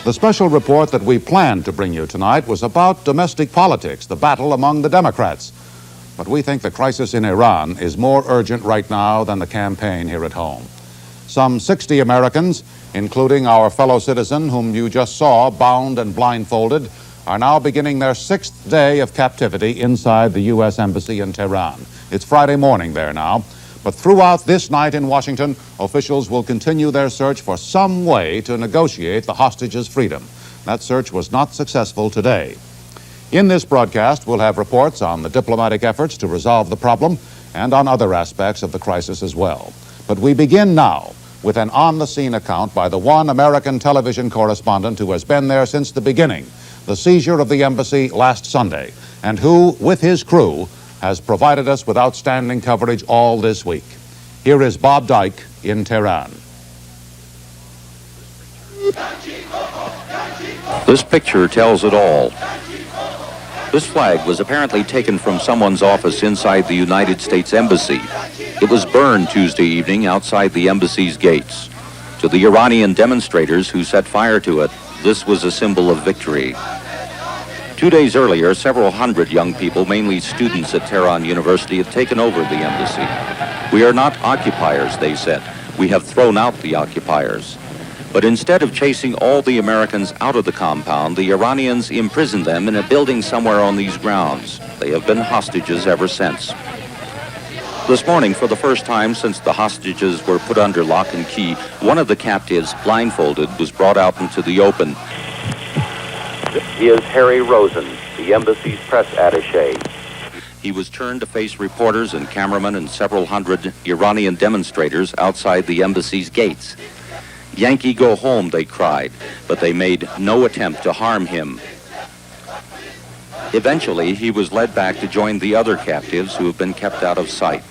The special report that we planned to bring you tonight was about domestic politics, the battle among the Democrats. But we think the crisis in Iran is more urgent right now than the campaign here at home. Some 60 Americans, including our fellow citizen whom you just saw bound and blindfolded, are now beginning their 6th day of captivity inside the U.S. Embassy in Tehran. It's Friday morning there now. But throughout this night in Washington, officials will continue their search for some way to negotiate the hostages' freedom. That search was not successful today. In this broadcast, we'll have reports on the diplomatic efforts to resolve the problem and on other aspects of the crisis as well. But we begin now with an on-the-scene account by the one American television correspondent who has been there since the beginning, the seizure of the embassy last Sunday, and who, with his crew, has provided us with outstanding coverage all this week. Here is Bob Dyke in Tehran. This picture tells it all. This flag was apparently taken from someone's office inside the United States Embassy. It was burned Tuesday evening outside the embassy's gates. To the Iranian demonstrators who set fire to it, this was a symbol of victory. 2 days earlier, several hundred young people, mainly students at Tehran University, had taken over the embassy. We are not occupiers, they said. We have thrown out the occupiers. But instead of chasing all the Americans out of the compound, the Iranians imprisoned them in a building somewhere on these grounds. They have been hostages ever since. This morning, for the first time since the hostages were put under lock and key, one of the captives, blindfolded, was brought out into the open. He is Harry Rosen, the embassy's press attaché. He was turned to face reporters and cameramen and several hundred Iranian demonstrators outside the embassy's gates. "Yankee, go home," they cried, but they made no attempt to harm him. Eventually, he was led back to join the other captives who have been kept out of sight.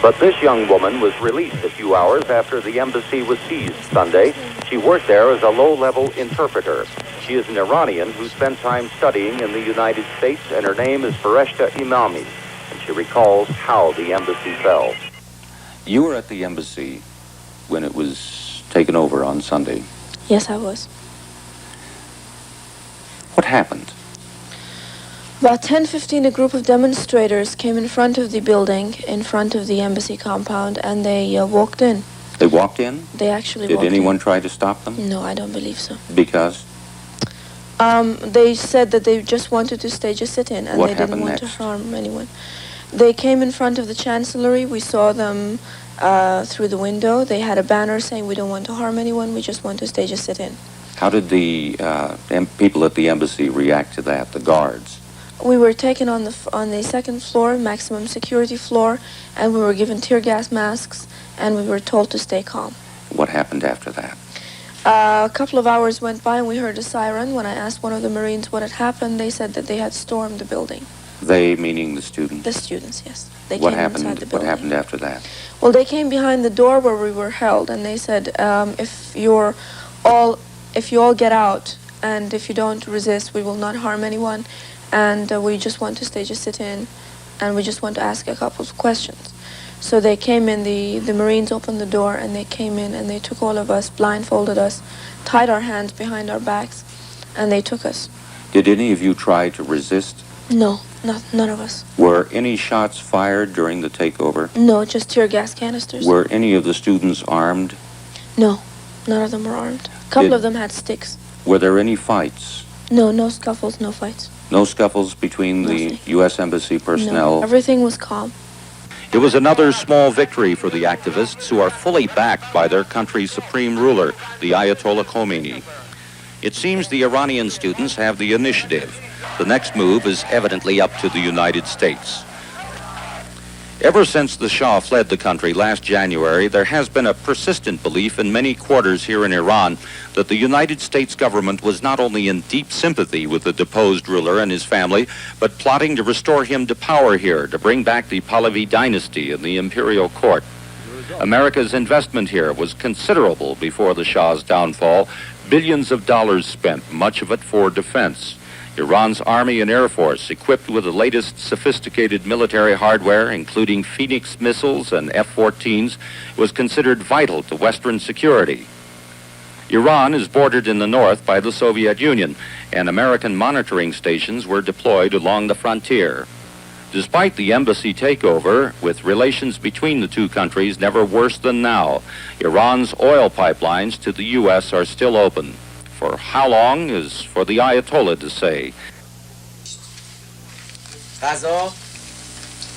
But this young woman was released a few hours after the embassy was seized Sunday. She worked there as a low-level interpreter. She is an Iranian who spent time studying in the United States, and her name is Fareshta Imami, and she recalls how the embassy fell. You were at the embassy when it was taken over on Sunday. Yes, I was. What happened? About 10:15, a group of demonstrators came in front of the building, in front of the embassy compound, and they walked in. They walked in? They actually walked in. Did anyone try to stop them? No, I don't believe so. Because? They said that they just wanted to stage a sit-in, and they didn't want to harm anyone. They came in front of the chancellery. We saw them through the window. They had a banner saying, "We don't want to harm anyone, we just want to stage a sit-in." How did the people at the embassy react to that, the guards? We were taken on the second floor, maximum security floor, and we were given tear gas masks, and we were told to stay calm. What happened after that? A couple of hours went by and we heard a siren. When I asked one of the Marines what had happened, they said that they had stormed the building. They, meaning the students? The students, yes. They What came happened? inside the building. What happened after that? Well, they came behind the door where we were held, and they said, if you all get out, and if you don't resist, we will not harm anyone, and we just want to stage a sit-in, and we just want to ask a couple of questions. So they came in, the Marines opened the door, and they came in, and they took all of us, blindfolded us, tied our hands behind our backs, and they took us. Did any of you try to resist? No, none of us. Were any shots fired during the takeover? No, just tear gas canisters. Were any of the students armed? No, none of them were armed. A couple of them had sticks. Were there any fights? No, no scuffles, no fights. No scuffles between the U.S. Embassy personnel? No, everything was calm. It was another small victory for the activists who are fully backed by their country's supreme ruler, the Ayatollah Khomeini. It seems the Iranian students have the initiative. The next move is evidently up to the United States. Ever since the Shah fled the country last January, there has been a persistent belief in many quarters here in Iran that the United States government was not only in deep sympathy with the deposed ruler and his family, but plotting to restore him to power here, to bring back the Pahlavi dynasty and the imperial court. America's investment here was considerable before the Shah's downfall, billions of dollars spent, much of it for defense. Iran's Army and Air Force, equipped with the latest sophisticated military hardware, including Phoenix missiles and F-14s, was considered vital to Western security. Iran is bordered in the north by the Soviet Union, and American monitoring stations were deployed along the frontier. Despite the embassy takeover, with relations between the two countries never worse than now, Iran's oil pipelines to the U.S. are still open. For how long is for the Ayatollah to say.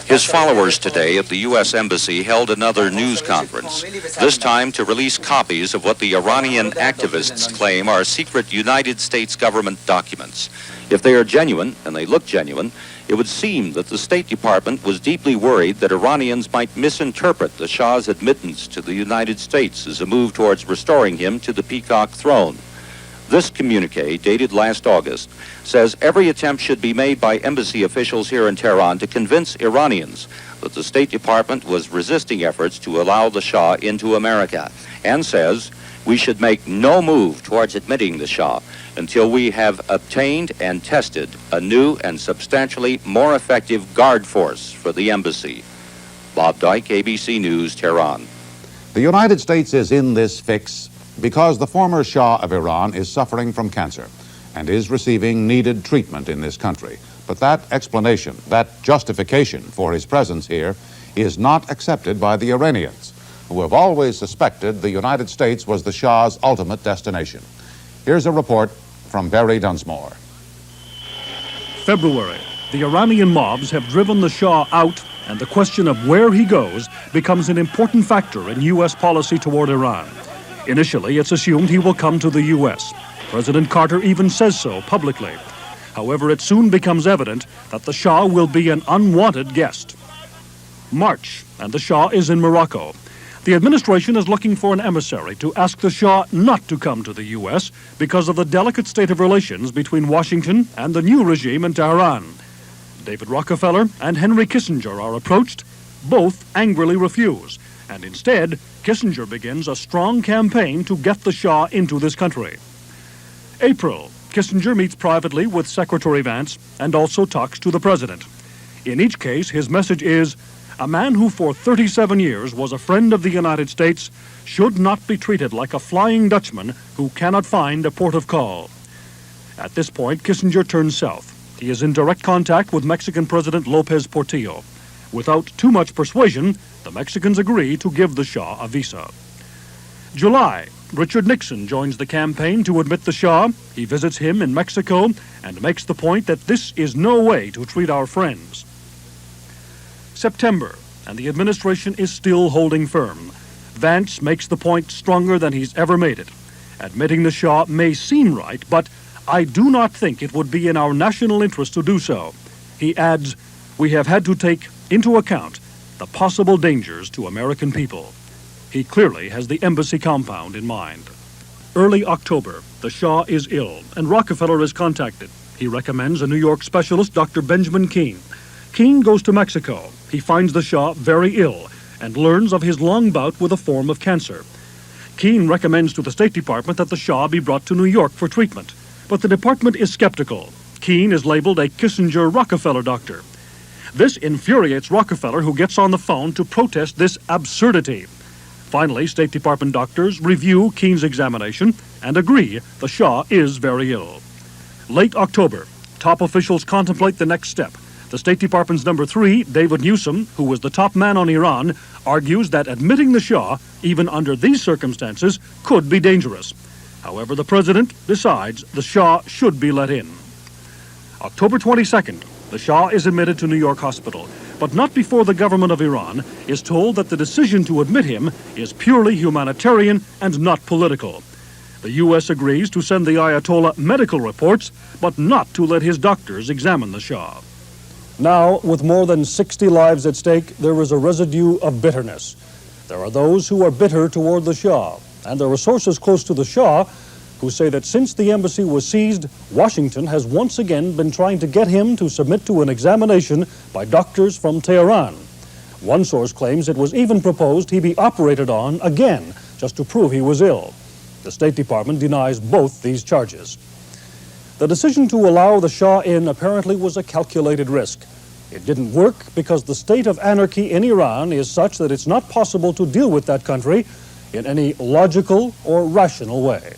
His followers today at the U.S. Embassy held another news conference, this time to release copies of what the Iranian activists claim are secret United States government documents. If they are genuine, and they look genuine, it would seem that the State Department was deeply worried that Iranians might misinterpret the Shah's admittance to the United States as a move towards restoring him to the peacock throne. This communique, dated last August, says every attempt should be made by embassy officials here in Tehran to convince Iranians that the State Department was resisting efforts to allow the Shah into America, and says we should make no move towards admitting the Shah until we have obtained and tested a new and substantially more effective guard force for the embassy. Bob Dyke, ABC News, Tehran. The United States is in this fix because the former Shah of Iran is suffering from cancer and is receiving needed treatment in this country. But that explanation, that justification for his presence here is not accepted by the Iranians, who have always suspected the United States was the Shah's ultimate destination. Here's a report from Barry Dunsmore. February. The Iranian mobs have driven the Shah out, and the question of where he goes becomes an important factor in U.S. policy toward Iran. Initially, it's assumed he will come to the U.S. President Carter even says so publicly. However, it soon becomes evident that the Shah will be an unwanted guest. March, and the Shah is in Morocco. The administration is looking for an emissary to ask the Shah not to come to the U.S. because of the delicate state of relations between Washington and the new regime in Tehran. David Rockefeller and Henry Kissinger are approached. Both angrily refuse, and instead, Kissinger begins a strong campaign to get the Shah into this country. April, Kissinger meets privately with Secretary Vance and also talks to the president. In each case, his message is, a man who for 37 years was a friend of the United States should not be treated like a Flying Dutchman who cannot find a port of call. At this point, Kissinger turns south. He is in direct contact with Mexican President Lopez Portillo. Without too much persuasion, the Mexicans agree to give the Shah a visa. July, Richard Nixon joins the campaign to admit the Shah. He visits him in Mexico and makes the point that this is no way to treat our friends. September, and the administration is still holding firm. Vance makes the point stronger than he's ever made it. Admitting the Shah may seem right, but I do not think it would be in our national interest to do so. He adds, we have had to take into account the possible dangers to American people. He clearly has the embassy compound in mind. Early October, the Shah is ill, and Rockefeller is contacted. He recommends a New York specialist, Dr. Benjamin Keene. Keene goes to Mexico. He finds the Shah very ill and learns of his long bout with a form of cancer. Keene recommends to the State Department that the Shah be brought to New York for treatment, but the department is skeptical. Keene is labeled a Kissinger-Rockefeller doctor. This infuriates Rockefeller, who gets on the phone to protest this absurdity. Finally, State Department doctors review Keene's examination and agree the Shah is very ill. Late October, top officials contemplate the next step. The State Department's number 3, David Newsom, who was the top man on Iran, argues that admitting the Shah, even under these circumstances, could be dangerous. However, the president decides the Shah should be let in. October 22nd, the Shah is admitted to New York Hospital, but not before the government of Iran is told that the decision to admit him is purely humanitarian and not political. The U.S. agrees to send the Ayatollah medical reports, but not to let his doctors examine the Shah. Now, with more than 60 lives at stake, there is a residue of bitterness. There are those who are bitter toward the Shah, and there are sources close to the Shah who say that since the embassy was seized, Washington has once again been trying to get him to submit to an examination by doctors from Tehran. One source claims it was even proposed he be operated on again, just to prove he was ill. The State Department denies both these charges. The decision to allow the Shah in apparently was a calculated risk. It didn't work because the state of anarchy in Iran is such that it's not possible to deal with that country in any logical or rational way.